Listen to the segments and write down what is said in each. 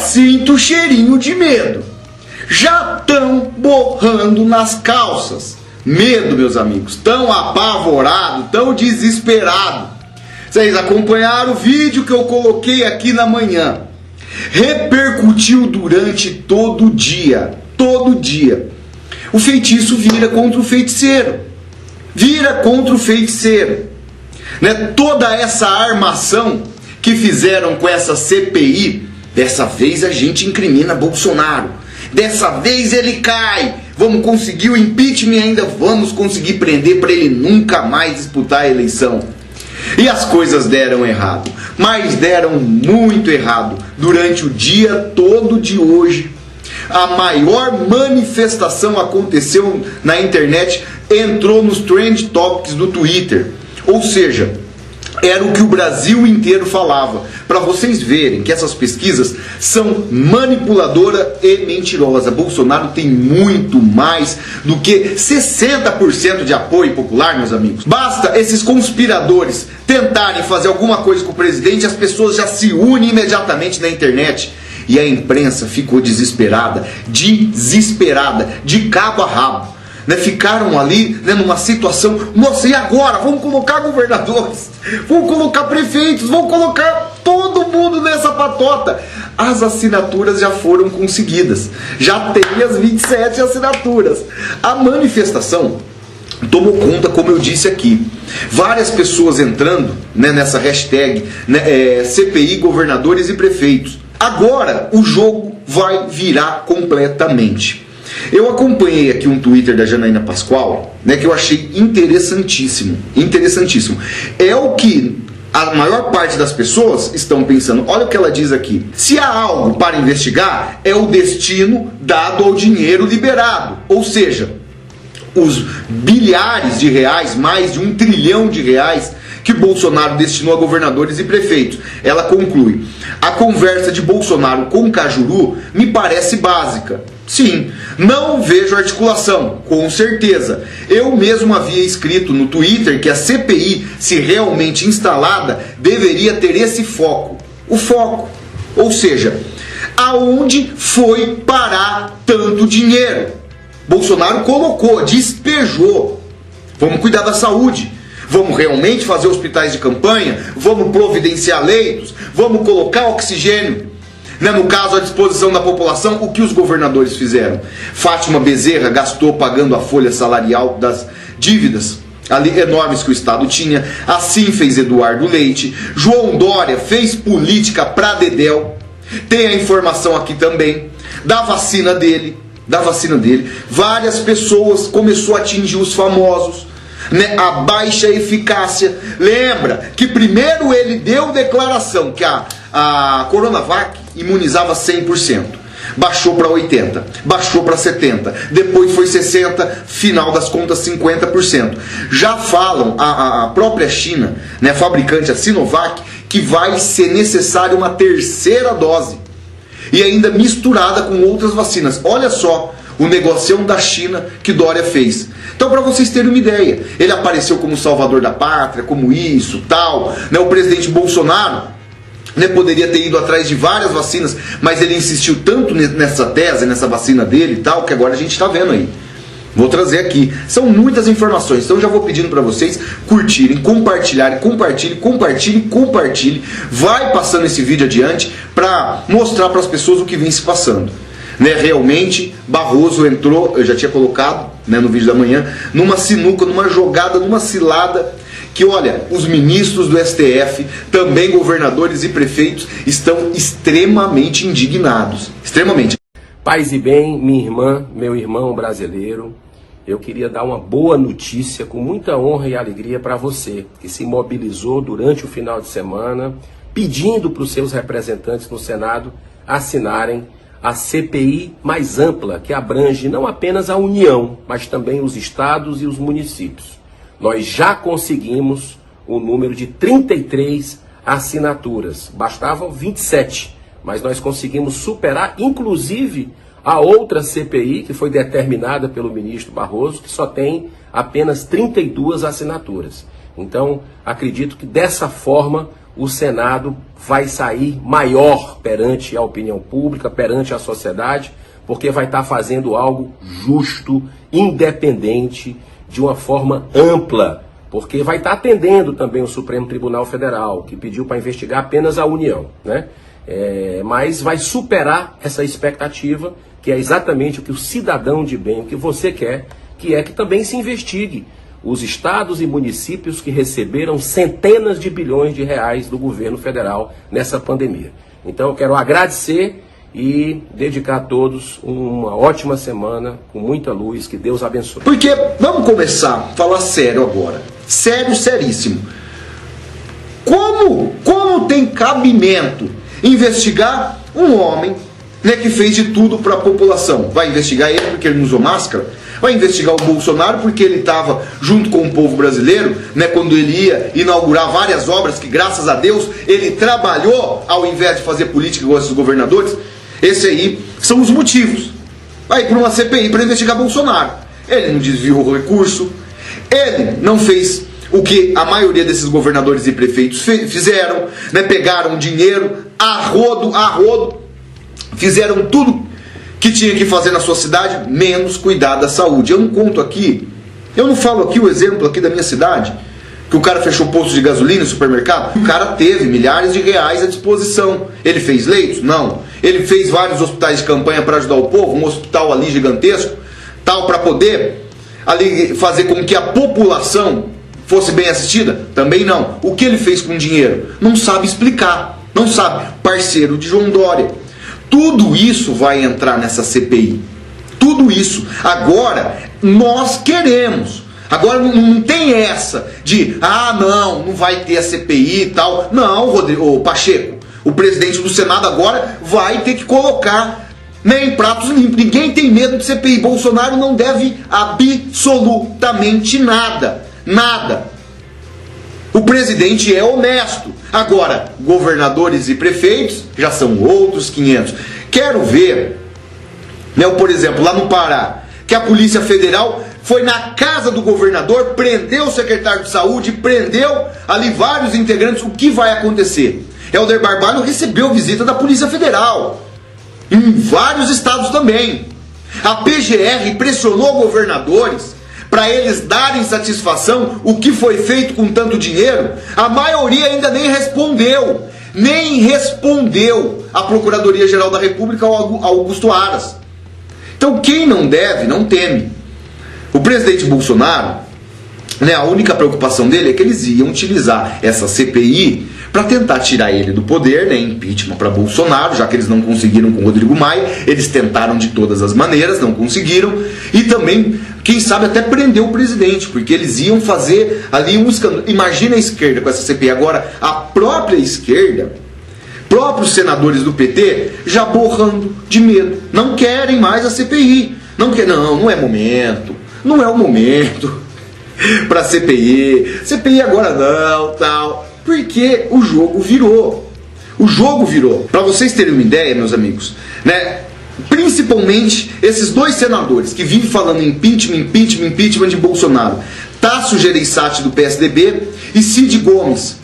sinto cheirinho de medo. Já estão borrando nas calças. Medo, meus amigos. Tão apavorado, tão desesperado. Vocês acompanharam o vídeo que eu coloquei aqui na manhã. Repercutiu durante todo o dia. Todo dia. O feitiço vira contra o feiticeiro. Vira contra o feiticeiro. Né? Toda essa armação que fizeram com essa CPI, dessa vez a gente incrimina Bolsonaro. Dessa vez ele cai. Vamos conseguir o impeachment e ainda vamos conseguir prender para ele nunca mais disputar a eleição. E as coisas deram errado. Mas deram muito errado. Durante o dia todo de hoje, a maior manifestação aconteceu na internet, entrou nos Trend Topics do Twitter. Ou seja, era o que o Brasil inteiro falava. Para vocês verem que essas pesquisas são manipuladoras e mentirosas. Bolsonaro tem muito mais do que 60% de apoio popular, meus amigos. Basta esses conspiradores tentarem fazer alguma coisa com o presidente, as pessoas já se unem imediatamente na internet. E a imprensa ficou desesperada, de cabo a rabo. Né, ficaram ali, né, numa situação, nossa, e agora? Vamos colocar governadores, vamos colocar prefeitos, vamos colocar todo mundo nessa patota. As assinaturas já foram conseguidas, já tem as 27 assinaturas. A manifestação tomou conta, como eu disse aqui, várias pessoas entrando, né, nessa hashtag, né, CPI, governadores e prefeitos. Agora o jogo vai virar completamente. Eu acompanhei aqui um Twitter da Janaína Pascoal, né, que eu achei interessantíssimo. Interessantíssimo. É o que a maior parte das pessoas estão pensando. Olha o que ela diz aqui. Se há algo para investigar, é o destino dado ao dinheiro liberado. Ou seja, os bilhares de reais, mais de 1 trilhão de reais que Bolsonaro destinou a governadores e prefeitos. Ela conclui: a conversa de Bolsonaro com Cajuru me parece básica. Sim, não vejo articulação, com certeza. Eu mesmo havia escrito no Twitter que a CPI, se realmente instalada, deveria ter esse foco. O foco. Ou seja, aonde foi parar tanto dinheiro? Bolsonaro colocou, despejou. Vamos cuidar da saúde. Vamos realmente fazer hospitais de campanha? Vamos providenciar leitos? Vamos colocar oxigênio? Né, no caso, à disposição da população, o que os governadores fizeram? Fátima Bezerra gastou pagando a folha salarial das dívidas ali enormes que o Estado tinha. Assim fez Eduardo Leite. João Dória fez política pra dedéu. Tem a informação aqui também da vacina dele. Várias pessoas começou a atingir os famosos. Né, a baixa eficácia. Lembra que primeiro ele deu declaração que a Coronavac imunizava 100%, baixou para 80%, baixou para 70%, depois foi 60%, final das contas 50%. Já falam a própria China, né, fabricante, a Sinovac, que vai ser necessária uma terceira dose e ainda misturada com outras vacinas. Olha só o negocião da China que Dória fez. Então, para vocês terem uma ideia, ele apareceu como salvador da pátria, como isso, tal, né? O presidente Bolsonaro, né, poderia ter ido atrás de várias vacinas, mas ele insistiu tanto nessa tese, nessa vacina dele e tal, que agora a gente está vendo aí. Vou trazer aqui. São muitas informações, então já vou pedindo para vocês curtirem, compartilharem, compartilhe. Vai passando esse vídeo adiante para mostrar para as pessoas o que vem se passando. Né, realmente, Barroso entrou, eu já tinha colocado, né, no vídeo da manhã, numa sinuca, numa jogada, numa cilada, que olha, os ministros do STF, também governadores e prefeitos, estão extremamente indignados. Extremamente. Paz e bem, minha irmã, meu irmão brasileiro, eu queria dar uma boa notícia com muita honra e alegria para você, que se mobilizou durante o final de semana, pedindo para os seus representantes no Senado assinarem a CPI mais ampla, que abrange não apenas a União, mas também os estados e os municípios. Nós já conseguimos o número de 33 assinaturas. Bastavam 27, mas nós conseguimos superar, inclusive, a outra CPI, que foi determinada pelo ministro Barroso, que só tem apenas 32 assinaturas. Então, acredito que dessa forma o Senado vai sair maior perante a opinião pública, perante a sociedade, porque vai estar fazendo algo justo, independente, de uma forma ampla, porque vai estar atendendo também o Supremo Tribunal Federal, que pediu para investigar apenas a União, né? Mas vai superar essa expectativa, que é exatamente o que o cidadão de bem, o que você quer, que é que também se investigue os estados e municípios que receberam centenas de bilhões de reais do governo federal nessa pandemia. Então eu quero agradecer e dedicar a todos uma ótima semana, com muita luz, que Deus abençoe. Porque, vamos começar a falar sério agora, sério, seríssimo. Como tem cabimento investigar um homem, né, que fez de tudo para a população? Vai investigar ele porque ele não usou máscara? Vai investigar o Bolsonaro porque ele estava junto com o povo brasileiro, né, quando ele ia inaugurar várias obras que, graças a Deus, ele trabalhou ao invés de fazer política igual esses governadores? Esses aí são os motivos. Vai para uma CPI para investigar Bolsonaro. Ele não desviou o recurso, ele não fez o que a maioria desses governadores e prefeitos fizeram, né, pegaram dinheiro a rodo, fizeram tudo que tinha que fazer na sua cidade, menos cuidar da saúde. Eu não falo aqui o exemplo aqui da minha cidade, que o cara fechou posto de gasolina no supermercado. O cara teve milhares de reais à disposição. Ele fez leitos? Não. Ele fez vários hospitais de campanha para ajudar o povo, um hospital ali gigantesco, tal, para poder ali fazer com que a população fosse bem assistida? Também não. O que ele fez com o dinheiro? Não sabe explicar. Não sabe. Parceiro de João Dória. Tudo isso vai entrar nessa CPI. Tudo isso. Agora, nós queremos. Agora não tem essa de, não vai ter a CPI e tal. Não, Rodrigo, Pacheco, o presidente do Senado agora vai ter que colocar, né, em pratos limpos. Ninguém tem medo de CPI. Bolsonaro não deve absolutamente nada. Nada. O presidente é honesto. Agora, governadores e prefeitos já são outros 500. Quero ver, né, por exemplo, lá no Pará, que a Polícia Federal foi na casa do governador, prendeu o secretário de saúde, prendeu ali vários integrantes. O que vai acontecer? Helder Barbalho recebeu visita da Polícia Federal, em vários estados também. A PGR pressionou governadores para eles darem satisfação o que foi feito com tanto dinheiro. A maioria ainda nem respondeu a Procuradoria-Geral da República, ao Augusto Aras. Então quem não deve, não teme. O presidente Bolsonaro, né, a única preocupação dele é que eles iam utilizar essa CPI para tentar tirar ele do poder, né, impeachment para Bolsonaro, já que eles não conseguiram com o Rodrigo Maia. Eles tentaram de todas as maneiras, não conseguiram. E também, quem sabe, até prender o presidente, porque eles iam fazer ali um escândalo. Imagina a esquerda com essa CPI. Agora, a própria esquerda, próprios senadores do PT, já borrando de medo. Não querem mais a CPI. Não é momento. Não é o momento para CPI. CPI agora não, tal. Porque o jogo virou. O jogo virou. Para vocês terem uma ideia, meus amigos, né? Principalmente esses dois senadores que vivem falando impeachment de Bolsonaro, Tasso Gereissati do PSDB e Cid Gomes,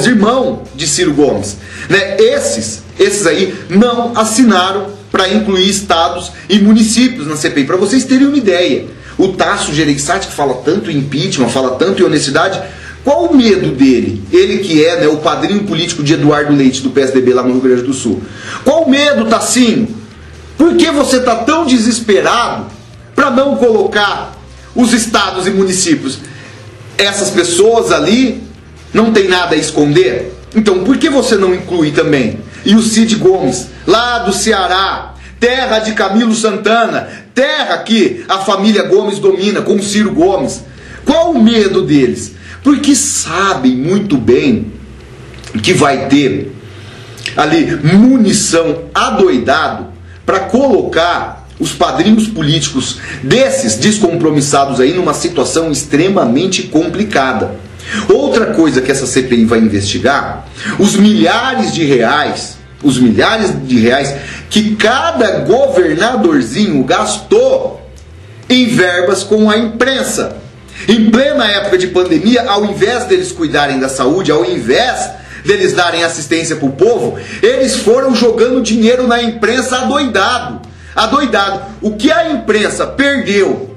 irmão de Ciro Gomes, né? Esses aí não assinaram para incluir estados e municípios na CPI. Para vocês terem uma ideia, o Tasso Gereissati, que fala tanto em impeachment, fala tanto em honestidade, qual o medo dele? Ele que é, né, o padrinho político de Eduardo Leite do PSDB lá no Rio Grande do Sul. Qual o medo, Tassinho? Por que você está tão desesperado para não colocar os estados e municípios? Essas pessoas ali não tem nada a esconder? Então por que você não inclui também? E o Cid Gomes, lá do Ceará, terra de Camilo Santana, terra que a família Gomes domina, com o Ciro Gomes. Qual o medo deles? Porque sabem muito bem que vai ter ali munição adoidado para colocar os padrinhos políticos desses descompromissados aí numa situação extremamente complicada. Outra coisa que essa CPI vai investigar, os milhares de reais que cada governadorzinho gastou em verbas com a imprensa. Em plena época de pandemia, ao invés deles cuidarem da saúde, ao invés deles darem assistência para o povo, eles foram jogando dinheiro na imprensa adoidado. Adoidado. O que a imprensa perdeu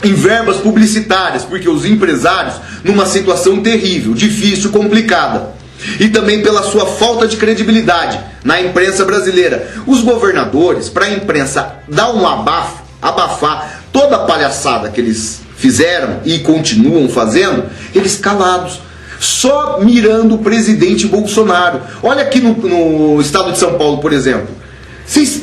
em verbas publicitárias, porque os empresários, numa situação terrível, difícil, complicada, e também pela sua falta de credibilidade na imprensa brasileira, os governadores, para a imprensa dar um abafar toda a palhaçada que eles fizeram e continuam fazendo, eles calados, só mirando o presidente Bolsonaro. Olha aqui no estado de São Paulo, por exemplo, vocês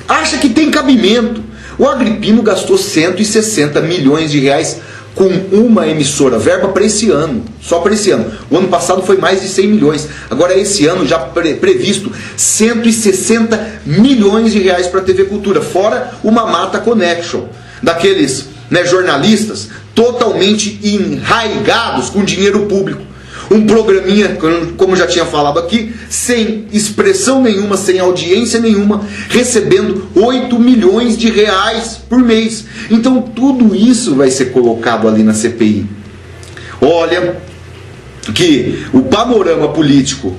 acham que tem cabimento? O Agrippino gastou 160 milhões de reais com uma emissora, verba para esse ano, só para esse ano. O ano passado foi mais de 100 milhões, agora esse ano já previsto 160 milhões de reais para a TV Cultura, fora uma Mata Connection, daqueles, né, jornalistas totalmente enraigados com dinheiro público. Um programinha, como já tinha falado aqui, sem expressão nenhuma, sem audiência nenhuma, recebendo 8 milhões de reais por mês. Então tudo isso vai ser colocado ali na CPI. Olha que o panorama político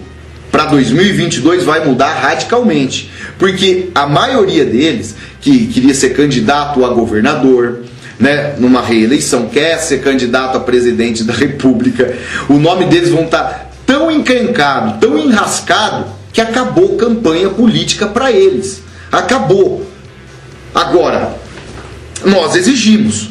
para 2022 vai mudar radicalmente, porque a maioria deles que queria ser candidato a governador, né, numa reeleição, quer ser candidato a presidente da República, o nome deles vão estar tão encrencado, tão enrascado, que acabou campanha política para eles. Acabou. Agora, nós exigimos,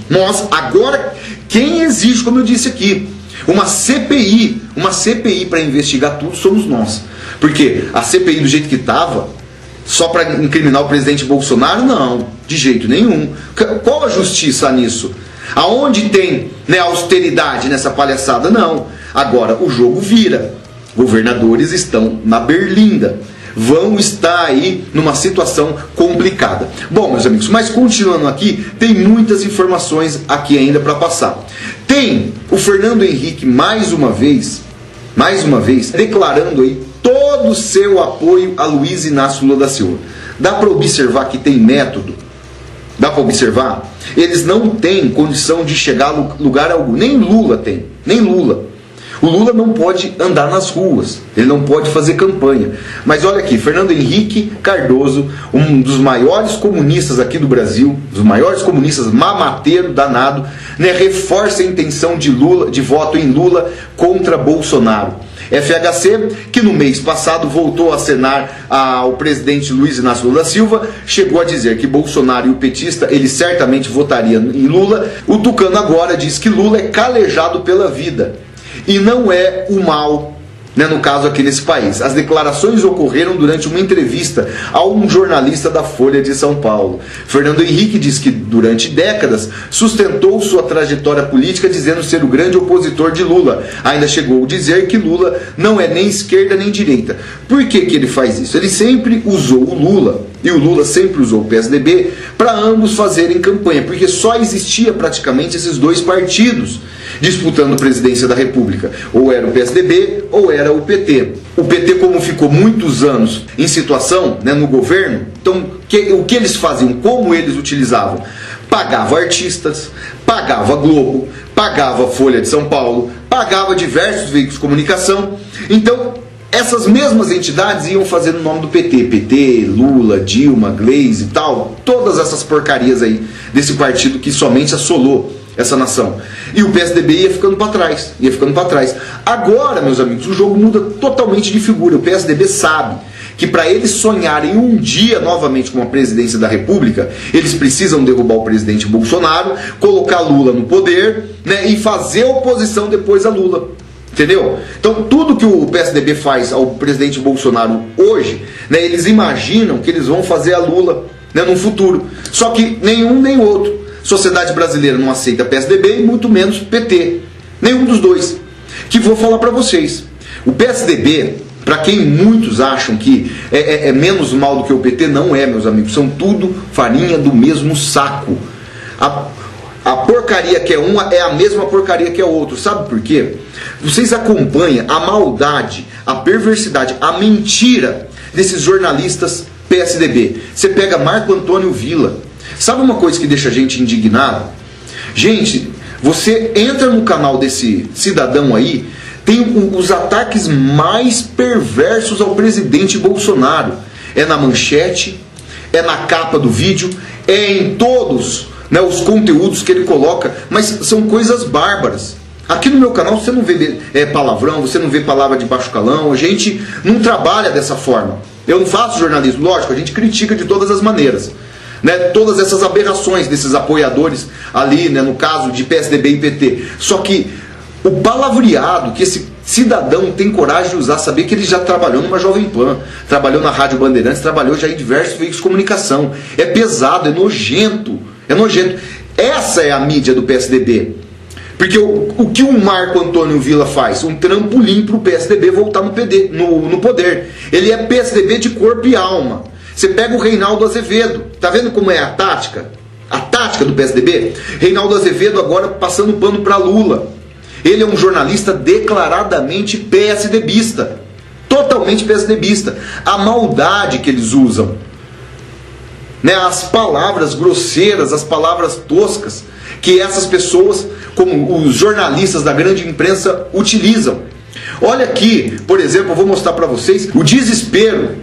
agora, quem exige, como eu disse aqui, uma CPI para investigar tudo somos nós. Porque a CPI do jeito que estava, só para incriminar o presidente Bolsonaro, não, de jeito nenhum. Qual a justiça nisso? Aonde tem, né, austeridade nessa palhaçada? Não. Agora o jogo vira. Governadores estão na berlinda. Vão estar aí numa situação complicada. Bom, meus amigos, mas continuando aqui, tem muitas informações aqui ainda para passar. Tem o Fernando Henrique mais uma vez, declarando aí todo o seu apoio a Luiz Inácio Lula da Silva. Dá para observar que tem método? Dá para observar? Eles não têm condição de chegar a lugar algum. Nem Lula tem. Nem Lula. O Lula não pode andar nas ruas. Ele não pode fazer campanha. Mas olha aqui, Fernando Henrique Cardoso, um dos maiores comunistas aqui do Brasil, dos maiores comunistas, mamateiro, danado, né, reforça a intenção de voto em Lula contra Bolsonaro. FHC, que no mês passado voltou a acenar ao presidente Luiz Inácio Lula da Silva, chegou a dizer que Bolsonaro e o petista, ele certamente votaria em Lula. O Tucano agora diz que Lula é calejado pela vida e não é o mal, né, no caso aqui nesse país. As declarações ocorreram durante uma entrevista a um jornalista da Folha de São Paulo. Fernando Henrique diz que durante décadas sustentou sua trajetória política dizendo ser o grande opositor de Lula. Ainda chegou a dizer que Lula não é nem esquerda nem direita. Por que ele faz isso? Ele sempre usou o Lula, e o Lula sempre usou o PSDB, para ambos fazerem campanha, porque só existia praticamente esses dois partidos disputando a presidência da República. Ou era o PSDB ou era o PT. O PT, como ficou muitos anos em situação, né, no governo, então o que eles faziam, como eles utilizavam? Pagava artistas, pagava Globo, pagava Folha de São Paulo, pagava diversos veículos de comunicação. Então essas mesmas entidades iam fazendo o nome do PT. PT, Lula, Dilma, Gleisi e tal. Todas essas porcarias aí desse partido que somente assolou essa nação. E o PSDB ia ficando para trás. Agora, meus amigos, o jogo muda totalmente de figura. O PSDB sabe que para eles sonharem um dia novamente com a presidência da República, eles precisam derrubar o presidente Bolsonaro, colocar Lula no poder, né, e fazer oposição depois a Lula. Entendeu? Então tudo que o PSDB faz ao presidente Bolsonaro hoje, né, eles imaginam que eles vão fazer a Lula, né, no futuro. Só que nenhum nem outro. Sociedade brasileira não aceita PSDB e muito menos PT. Nenhum dos dois. Que vou falar para vocês. O PSDB, para quem muitos acham que é menos mal do que o PT, não é, meus amigos. São tudo farinha do mesmo saco. A porcaria que é uma é a mesma porcaria que é outra. Sabe por quê? Vocês acompanham a maldade, a perversidade, a mentira desses jornalistas PSDB. Você pega Marco Antônio Villa. Sabe uma coisa que deixa a gente indignado? Gente, você entra no canal desse cidadão aí, tem os ataques mais perversos ao presidente Bolsonaro. É na manchete, é na capa do vídeo, é em todos, né, os conteúdos que ele coloca, mas são coisas bárbaras. Aqui no meu canal você não vê palavrão, você não vê palavra de baixo calão, a gente não trabalha dessa forma. Eu não faço jornalismo, lógico, a gente critica de todas as maneiras, né, todas essas aberrações desses apoiadores ali, né, no caso de PSDB e PT. Só que o palavreado que esse cidadão tem coragem de usar, saber que ele já trabalhou numa Jovem Pan, trabalhou na Rádio Bandeirantes, trabalhou já em diversos veículos de comunicação. É pesado, é nojento, é nojento. Essa é a mídia do PSDB. Porque o que o Marco Antônio Villa faz? Um trampolim para o PSDB voltar no poder. Ele é PSDB de corpo e alma. Você pega o Reinaldo Azevedo, tá vendo como é a tática? A tática do PSDB? Reinaldo Azevedo agora passando pano para Lula. Ele é um jornalista declaradamente PSDBista. Totalmente PSDBista. A maldade que eles usam, né, as palavras grosseiras, as palavras toscas que essas pessoas, como os jornalistas da grande imprensa, utilizam. Olha aqui, por exemplo, eu vou mostrar para vocês o desespero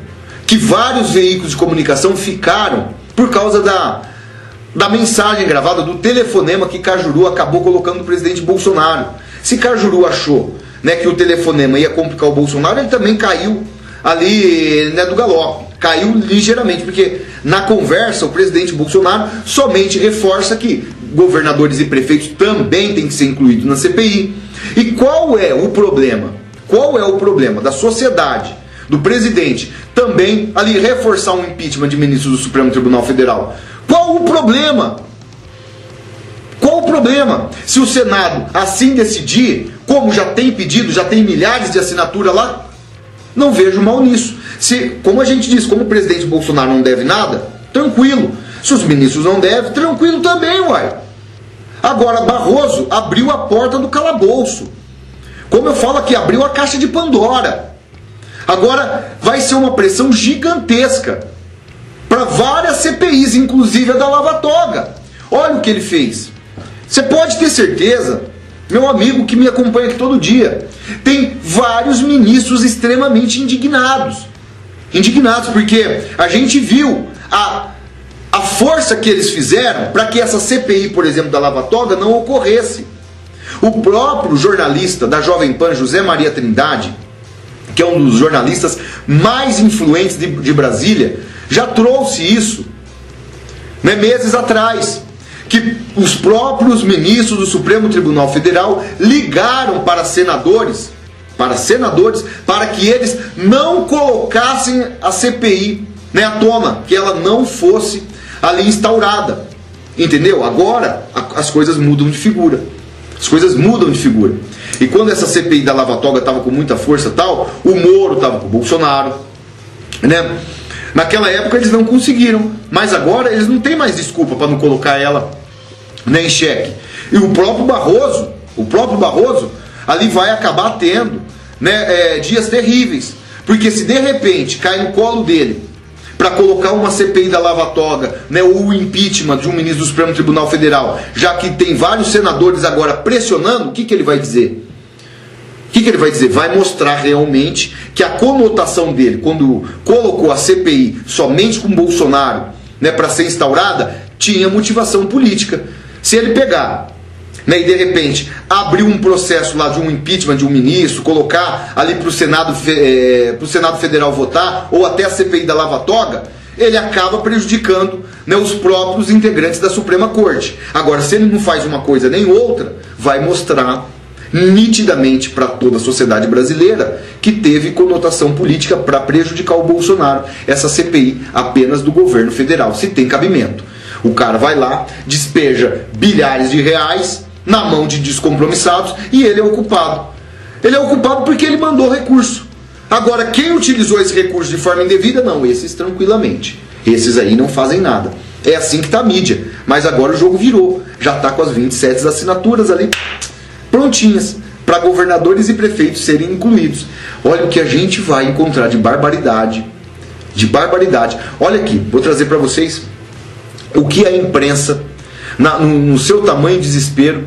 que vários veículos de comunicação ficaram por causa da mensagem gravada, do telefonema que Cajuru acabou colocando no presidente Bolsonaro. Se Cajuru achou, né, que o telefonema ia complicar o Bolsonaro, ele também caiu ali, né, do galope. Caiu ligeiramente, porque na conversa o presidente Bolsonaro somente reforça que governadores e prefeitos também têm que ser incluídos na CPI. E qual é o problema? Qual é o problema da sociedade, do presidente, também ali reforçar um impeachment de ministros do Supremo Tribunal Federal? Qual o problema? Qual o problema? Se o Senado assim decidir, como já tem pedido, já tem milhares de assinaturas lá, não vejo mal nisso. Se, como a gente diz, como o presidente Bolsonaro não deve nada, tranquilo. Se os ministros não devem, tranquilo também, uai. Agora, Barroso abriu a porta do calabouço. Como eu falo aqui, abriu a caixa de Pandora. Agora vai ser uma pressão gigantesca para várias CPIs, inclusive a da Lava Toga. Olha o que ele fez. Você pode ter certeza, meu amigo que me acompanha aqui todo dia, tem vários ministros extremamente indignados. Indignados porque a gente viu a força que eles fizeram para que essa CPI, por exemplo, da Lava Toga não ocorresse. O próprio jornalista da Jovem Pan, José Maria Trindade, que é um dos jornalistas mais influentes de Brasília, já trouxe isso, né, meses atrás, que os próprios ministros do Supremo Tribunal Federal ligaram para senadores para que eles não colocassem a CPI, né, à tona, que ela não fosse ali instaurada. Entendeu? Agora as coisas mudam de figura. As coisas mudam de figura. E quando essa CPI da Lava Toga estava com muita força e tal, o Moro estava com o Bolsonaro, né? Naquela época eles não conseguiram, mas agora eles não têm mais desculpa para não colocar ela, né, em xeque. E o próprio Barroso ali vai acabar tendo, né, dias terríveis, porque se de repente cai no colo dele para colocar uma CPI da Lava Toga, né, ou o impeachment de um ministro do Supremo Tribunal Federal, já que tem vários senadores agora pressionando, o que ele vai dizer? O que ele vai dizer? Vai mostrar realmente que a conotação dele, quando colocou a CPI somente com Bolsonaro, né, para ser instaurada, tinha motivação política. Se ele pegar, né, e de repente abrir um processo lá de um impeachment de um ministro, colocar ali para o Senado Federal votar, ou até a CPI da Lava Toga, ele acaba prejudicando, né, os próprios integrantes da Suprema Corte. Agora, se ele não faz uma coisa nem outra, vai mostrar nitidamente para toda a sociedade brasileira que teve conotação política para prejudicar o Bolsonaro, essa CPI apenas do governo federal, se tem cabimento. O cara vai lá, despeja bilhares de reais na mão de descompromissados e ele é o culpado. Ele é o culpado porque ele mandou recurso. Agora, quem utilizou esse recurso de forma indevida? Não, esses tranquilamente. Esses aí não fazem nada. É assim que está a mídia. Mas agora o jogo virou. Já está com as 27 assinaturas ali prontinhas para governadores e prefeitos serem incluídos. Olha o que a gente vai encontrar de barbaridade. De barbaridade. Olha aqui, vou trazer para vocês o que a imprensa, no seu tamanho de desespero,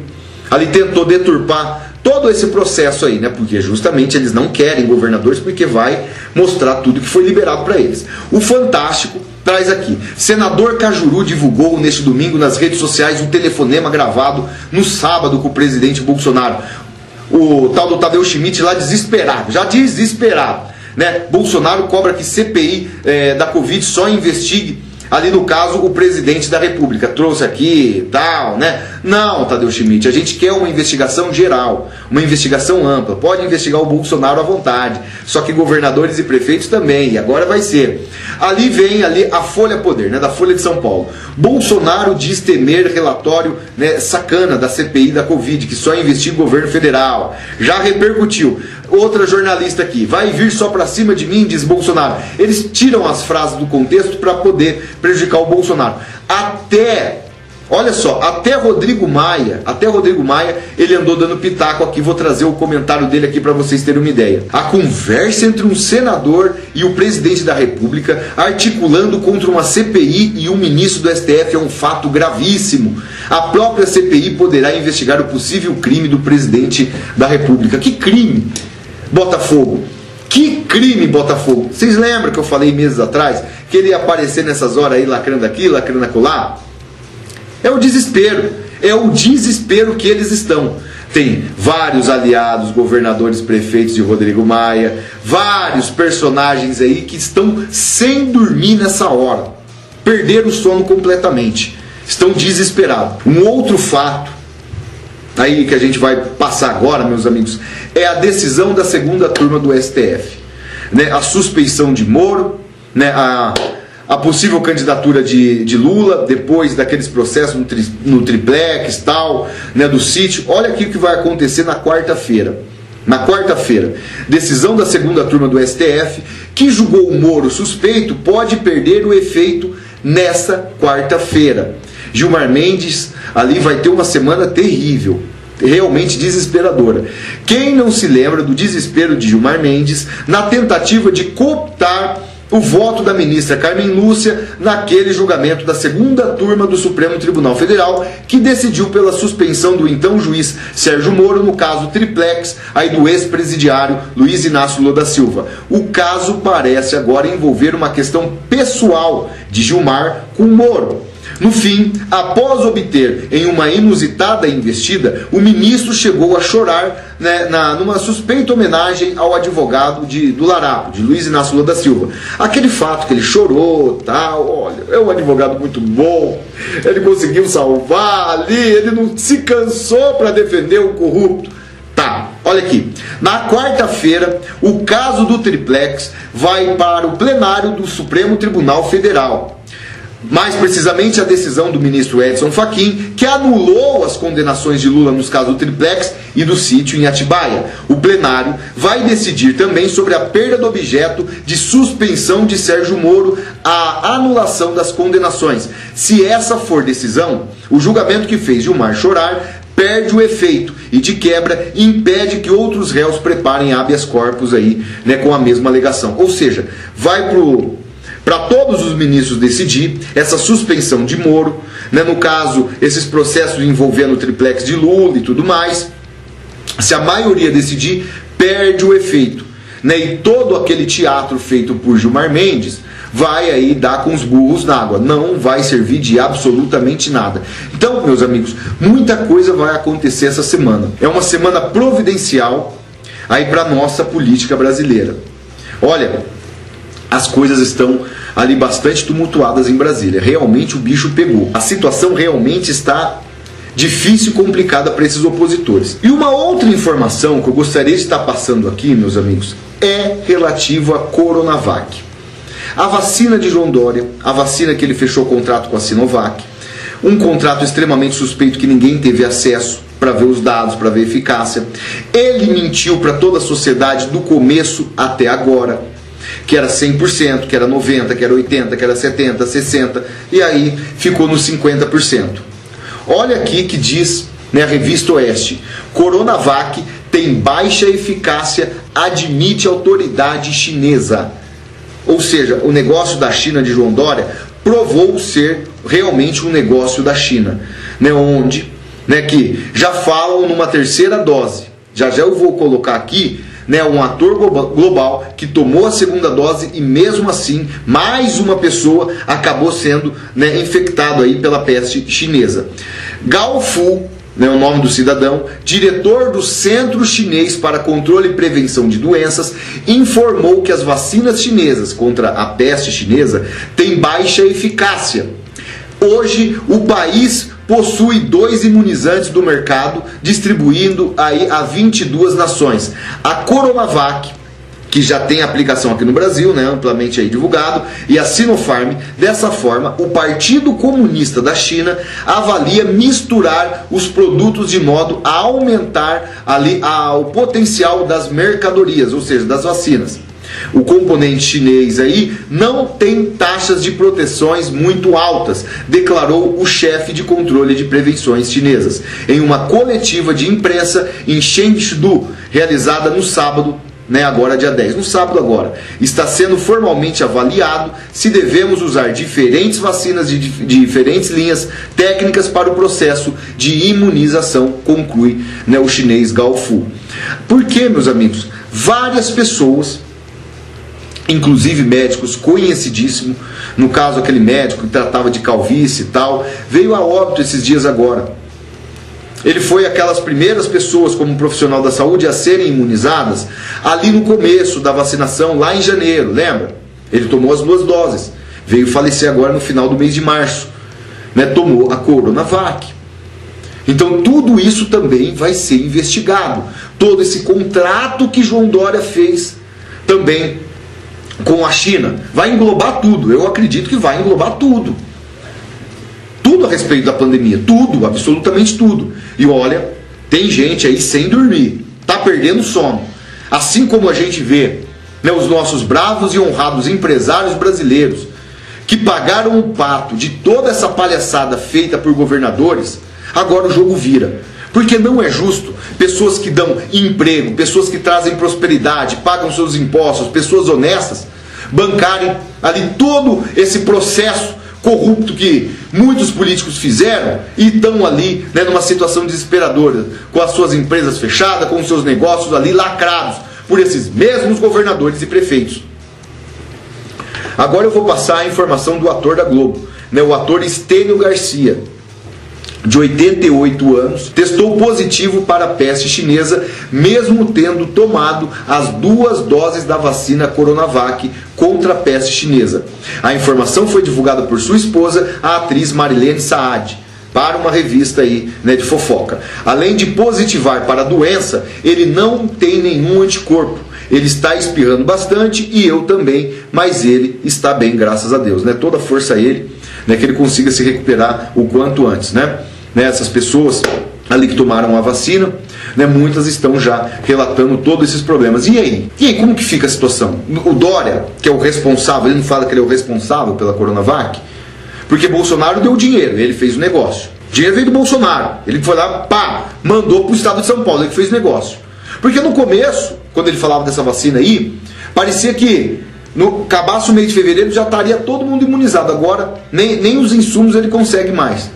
ali tentou deturpar todo esse processo aí, né? Porque justamente eles não querem governadores, porque vai mostrar tudo que foi liberado para eles. O Fantástico traz aqui: senador Cajuru divulgou neste domingo nas redes sociais um telefonema gravado no sábado com o presidente Bolsonaro. O tal do Tadeu Schmidt lá desesperado, já desesperado, né? Bolsonaro cobra que CPI da Covid só investigue ali no caso o presidente da República. Trouxe aqui tal, né? Não, Tadeu Schmidt, a gente quer uma investigação geral, uma investigação ampla. Pode investigar o Bolsonaro à vontade, só que governadores e prefeitos também, e agora vai ser. Ali vem a Folha Poder, né, da Folha de São Paulo. Bolsonaro diz temer relatório, né, sacana da CPI da Covid, que só investiga o governo federal. Já repercutiu. Outra jornalista aqui: vai vir só pra cima de mim, diz Bolsonaro. Eles tiram as frases do contexto para poder prejudicar o Bolsonaro. Olha só, até Rodrigo Maia, ele andou dando pitaco aqui. Vou trazer o comentário dele aqui para vocês terem uma ideia. A conversa entre um senador e o presidente da República articulando contra uma CPI e um ministro do STF é um fato gravíssimo. A própria CPI poderá investigar o possível crime do presidente da República. Que crime, Botafogo? Que crime, Botafogo? Vocês lembram que eu falei meses atrás que ele ia aparecer nessas horas aí lacrando aqui, lacrando acolá? É o desespero que eles estão. Tem vários aliados, governadores, prefeitos de Rodrigo Maia, vários personagens aí que estão sem dormir nessa hora. Perderam o sono completamente. Estão desesperados. Um outro fato aí que a gente vai passar agora, meus amigos, é a decisão da segunda turma do STF. Né? A suspeição de Moro, né? A possível candidatura de Lula, depois daqueles processos no triplex, tal, né, do sítio. Olha aqui o que vai acontecer na quarta-feira. Na quarta-feira, decisão da segunda turma do STF, que julgou o Moro suspeito, pode perder o efeito nessa quarta-feira. Gilmar Mendes ali vai ter uma semana terrível, realmente desesperadora. Quem não se lembra do desespero de Gilmar Mendes na tentativa de cooptar o voto da ministra Carmen Lúcia naquele julgamento da segunda turma do Supremo Tribunal Federal, que decidiu pela suspensão do então juiz Sérgio Moro no caso triplex aí do ex-presidiário Luiz Inácio Lula da Silva. O caso parece agora envolver uma questão pessoal de Gilmar com Moro. No fim, após obter em uma inusitada investida, o ministro chegou a chorar, né, numa suspeita homenagem ao advogado do Larapo, de Luiz Inácio Lula da Silva. Aquele fato que ele chorou, tal, olha, é um advogado muito bom, ele conseguiu salvar ali, ele não se cansou para defender o corrupto. Tá, olha aqui, na quarta-feira, o caso do triplex vai para o plenário do Supremo Tribunal Federal. Mais precisamente a decisão do ministro Edson Fachin, que anulou as condenações de Lula nos casos do triplex e do sítio em Atibaia. O plenário vai decidir também sobre a perda do objeto de suspensão de Sérgio Moro, a anulação das condenações. Se essa for decisão, o julgamento que fez Gilmar chorar perde o efeito e, de quebra, impede que outros réus preparem habeas corpus aí, né, com a mesma alegação. Ou seja, vai para todos os ministros decidir essa suspensão de Moro, né, no caso, esses processos envolvendo o triplex de Lula e tudo mais. Se a maioria decidir, perde o efeito, né, e todo aquele teatro feito por Gilmar Mendes vai aí dar com os burros na água, não vai servir de absolutamente nada. Então, meus amigos, muita coisa vai acontecer essa semana. É uma semana providencial aí para nossa política brasileira. Olha, as coisas estão ali bastante tumultuadas em Brasília. Realmente o bicho pegou. A situação realmente está difícil e complicada para esses opositores. E uma outra informação que eu gostaria de estar passando aqui, meus amigos, é relativo à Coronavac. A vacina de João Dória, a vacina que ele fechou contrato com a Sinovac, um contrato extremamente suspeito que ninguém teve acesso para ver os dados, para ver a eficácia. Ele mentiu para toda a sociedade do começo até agora, que era 100%, que era 90%, que era 80%, que era 70%, 60%, e aí ficou nos 50%. Olha aqui que diz, né, a revista Oeste: Coronavac tem baixa eficácia, admite autoridade chinesa. Ou seja, o negócio da China de João Dória provou ser realmente um negócio da China, né, onde, né, que já falam numa terceira dose. já já eu vou colocar aqui, né, um ator global que tomou a segunda dose e mesmo assim mais uma pessoa acabou sendo, né, infectado aí pela peste chinesa. Gao Fu, né, o nome do cidadão, diretor do Centro Chinês para Controle e Prevenção de Doenças, informou que as vacinas chinesas contra a peste chinesa têm baixa eficácia. Hoje o país possui 2 imunizantes do mercado, distribuindo aí a 22 nações. A Coronavac, que já tem aplicação aqui no Brasil, né, amplamente aí divulgado, e a Sinopharm. Dessa forma, o Partido Comunista da China avalia misturar os produtos de modo a aumentar ali o potencial das mercadorias, ou seja, das vacinas. O componente chinês aí não tem taxas de proteções muito altas, declarou o chefe de controle de prevenções chinesas, em uma coletiva de imprensa em Chengdu, realizada no sábado, né, agora dia 10, no sábado agora. Está sendo formalmente avaliado se devemos usar diferentes vacinas de diferentes linhas técnicas para o processo de imunização, conclui, né, o chinês Gao Fu. Por que, meus amigos? Várias pessoas, inclusive médicos conhecidíssimos, no caso aquele médico que tratava de calvície e tal, veio a óbito esses dias agora. Ele foi aquelas primeiras pessoas como profissional da saúde a serem imunizadas ali no começo da vacinação, lá em janeiro, lembra? Ele tomou as 2 doses, veio falecer agora no final do mês de março, né? Tomou a Coronavac. Então tudo isso também vai ser investigado, todo esse contrato que João Dória fez também com a China, vai englobar tudo. Eu acredito que vai englobar tudo. Tudo a respeito da pandemia, tudo, absolutamente tudo. E olha, tem gente aí sem dormir, tá perdendo sono. Assim como a gente vê, né, os nossos bravos e honrados empresários brasileiros que pagaram o pato de toda essa palhaçada feita por governadores, agora o jogo vira. Porque não é justo pessoas que dão emprego, pessoas que trazem prosperidade, pagam seus impostos, pessoas honestas, bancarem ali todo esse processo corrupto que muitos políticos fizeram e estão ali, né, numa situação desesperadora, com as suas empresas fechadas, com os seus negócios ali lacrados por esses mesmos governadores e prefeitos. Agora eu vou passar a informação do ator da Globo, né, o ator Estênio Garcia, de 88 anos, testou positivo para a peste chinesa, mesmo tendo tomado as 2 doses da vacina Coronavac contra a peste chinesa. A informação foi divulgada por sua esposa, a atriz Marilene Saad, para uma revista aí, né, de fofoca. Além de positivar para a doença, ele não tem nenhum anticorpo. Ele está espirrando bastante e eu também, mas ele está bem, graças a Deus, né? Toda força a ele, né, que ele consiga se recuperar o quanto antes, né? Essas pessoas ali que tomaram a vacina, né, muitas estão já relatando todos esses problemas. E aí? E aí, como que fica a situação? O Dória, que é o responsável, ele não fala que ele é o responsável pela Coronavac? Porque Bolsonaro deu dinheiro, ele fez o negócio. O dinheiro veio do Bolsonaro, ele foi lá, pá, mandou para o estado de São Paulo, ele fez o negócio. Porque no começo, quando ele falava dessa vacina aí, parecia que no acabasse o mês de fevereiro já estaria todo mundo imunizado. Agora, nem os insumos ele consegue mais.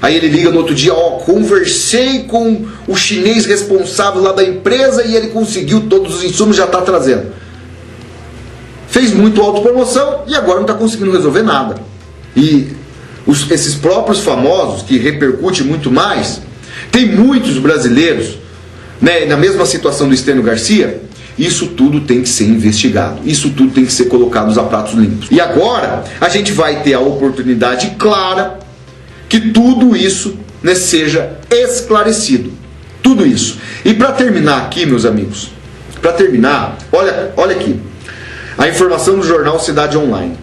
Aí ele liga no outro dia, ó, conversei com o chinês responsável lá da empresa e ele conseguiu todos os insumos, já está trazendo. Fez muito autopromoção e agora não está conseguindo resolver nada. E esses próprios famosos, que repercute muito mais, tem muitos brasileiros, né, na mesma situação do Estênio Garcia. Isso tudo tem que ser investigado, isso tudo tem que ser colocado a pratos limpos. E agora a gente vai ter a oportunidade clara que tudo isso, né, seja esclarecido. Tudo isso. E para terminar aqui, meus amigos, para terminar, olha aqui, a informação do jornal Cidade Online.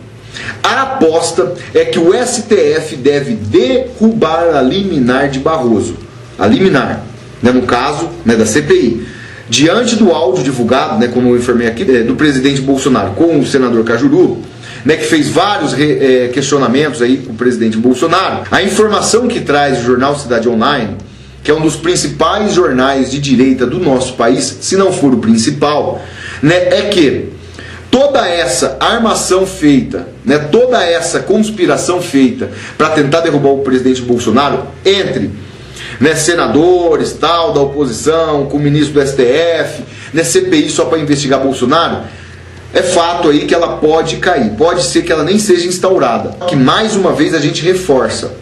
A aposta é que o STF deve derrubar a liminar de Barroso. A liminar, né, no caso, né, da CPI. Diante do áudio divulgado, né, como eu informei aqui, do presidente Bolsonaro com o senador Cajuru, né, que fez vários questionamentos aí com o presidente Bolsonaro, a informação que traz o jornal Cidade Online, que é um dos principais jornais de direita do nosso país, se não for o principal, né, é que toda essa armação feita, né, toda essa conspiração feita para tentar derrubar o presidente Bolsonaro entre né, senadores, tal, da oposição, com o ministro do STF, né, CPI só para investigar Bolsonaro, é fato aí que ela pode cair, pode ser que ela nem seja instaurada. Que mais uma vez a gente reforça,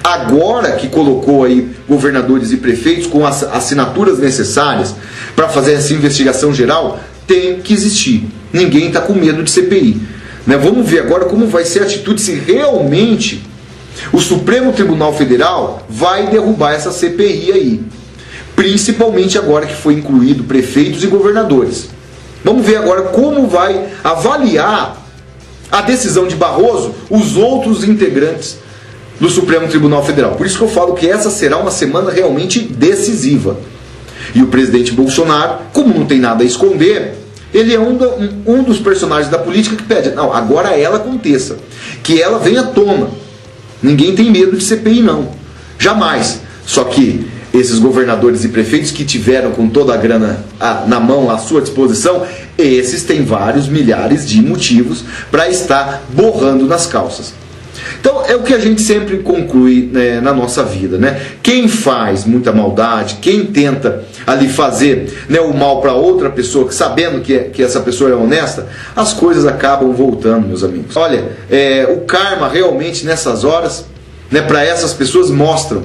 agora que colocou aí governadores e prefeitos com as assinaturas necessárias para fazer essa investigação geral, tem que existir. Ninguém está com medo de CPI. Né? Vamos ver agora como vai ser a atitude, se realmente o Supremo Tribunal Federal vai derrubar essa CPI aí. Principalmente agora que foi incluído prefeitos e governadores. Vamos ver agora como vai avaliar a decisão de Barroso os outros integrantes do Supremo Tribunal Federal. Por isso que eu falo que essa será uma semana realmente decisiva. E o presidente Bolsonaro, como não tem nada a esconder, ele é um dos personagens da política que pede, não, agora ela aconteça, que ela venha à tona. Ninguém tem medo de CPI não, jamais. Só que esses governadores e prefeitos que tiveram com toda a grana na mão à sua disposição, esses têm vários milhares de motivos para estar borrando nas calças. Então é o que a gente sempre conclui, né, na nossa vida, né? Quem faz muita maldade, quem tenta ali fazer, né, o mal para outra pessoa, sabendo que essa pessoa é honesta, as coisas acabam voltando, meus amigos. Olha, o karma realmente nessas horas, né, para essas pessoas mostram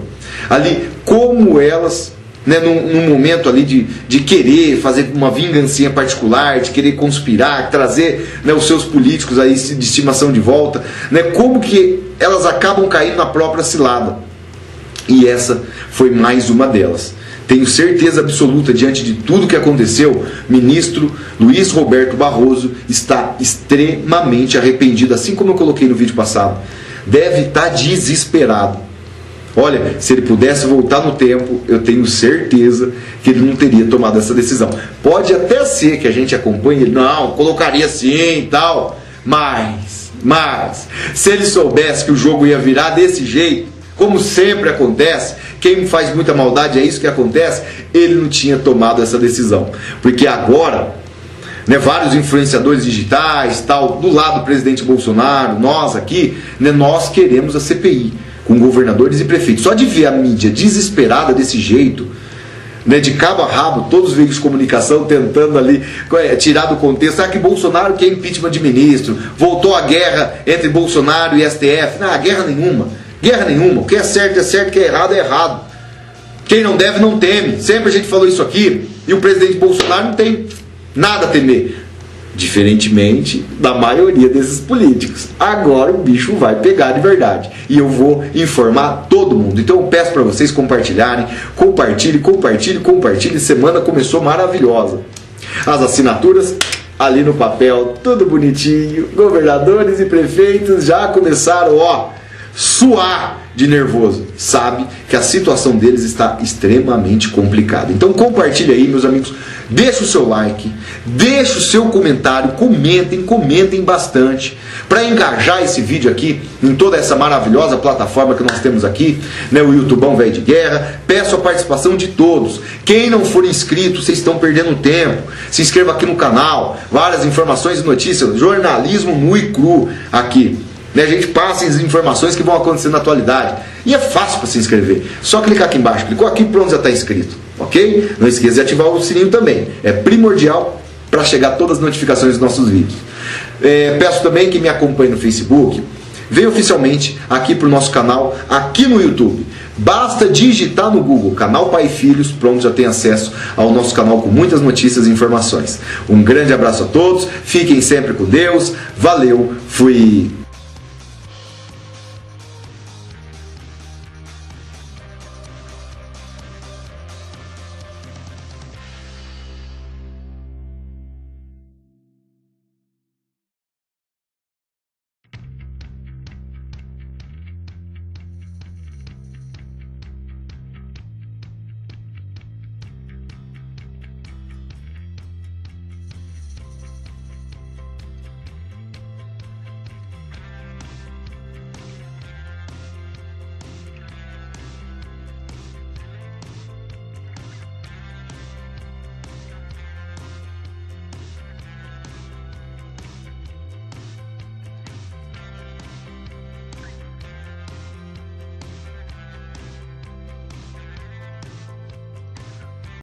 ali como elas, né, num momento ali de querer fazer uma vingancinha particular, de querer conspirar, trazer, né, os seus políticos aí de estimação de volta, né, como que elas acabam caindo na própria cilada. E essa foi mais uma delas. Tenho certeza absoluta, diante de tudo que aconteceu, ministro Luiz Roberto Barroso está extremamente arrependido, assim como eu coloquei no vídeo passado. Deve estar desesperado. Olha, se ele pudesse voltar no tempo, eu tenho certeza que ele não teria tomado essa decisão. Pode até ser que a gente acompanhe ele, não, colocaria sim e tal, mas, se ele soubesse que o jogo ia virar desse jeito, como sempre acontece, quem faz muita maldade é isso que acontece, ele não tinha tomado essa decisão. Porque agora, né, vários influenciadores digitais, tal, do lado do presidente Bolsonaro, nós aqui, né, nós queremos a CPI. Com governadores e prefeitos. Só de ver a mídia desesperada desse jeito, né, de cabo a rabo, todos os veículos de comunicação tentando ali tirar do contexto, que Bolsonaro quer impeachment de ministro, voltou a guerra entre Bolsonaro e STF. Não, guerra nenhuma, o que é certo, o que é errado, é errado. Quem não deve, não teme. Sempre a gente falou isso aqui, e o presidente Bolsonaro não tem nada a temer. Diferentemente da maioria desses políticos. Agora o bicho vai pegar de verdade. E eu vou informar todo mundo. Então eu peço para vocês compartilharem. Compartilhe. Semana começou maravilhosa. As assinaturas ali no papel, tudo bonitinho. Governadores e prefeitos já começaram, suar de nervoso. Sabe que a situação deles está extremamente complicada. Então compartilhe aí, meus amigos. Deixa o seu like, deixa o seu comentário, comentem bastante para engajar esse vídeo aqui em toda essa maravilhosa plataforma que nós temos aqui, né, o YouTubão Velho de Guerra. Peço a participação de todos. Quem não for inscrito, vocês estão perdendo tempo. Se inscreva aqui no canal, várias informações e notícias, jornalismo nu e cru aqui. A gente passa as informações que vão acontecer na atualidade. E é fácil para se inscrever. Só clicar aqui embaixo. Clicou aqui, pronto, já está inscrito. Ok? Não esqueça de ativar o sininho também. É primordial para chegar todas as notificações dos nossos vídeos. Peço também que me acompanhe no Facebook. Venha oficialmente aqui para o nosso canal, aqui no YouTube. Basta digitar no Google, canal Pai e Filhos, pronto, já tem acesso ao nosso canal com muitas notícias e informações. Um grande abraço a todos, fiquem sempre com Deus, valeu, fui!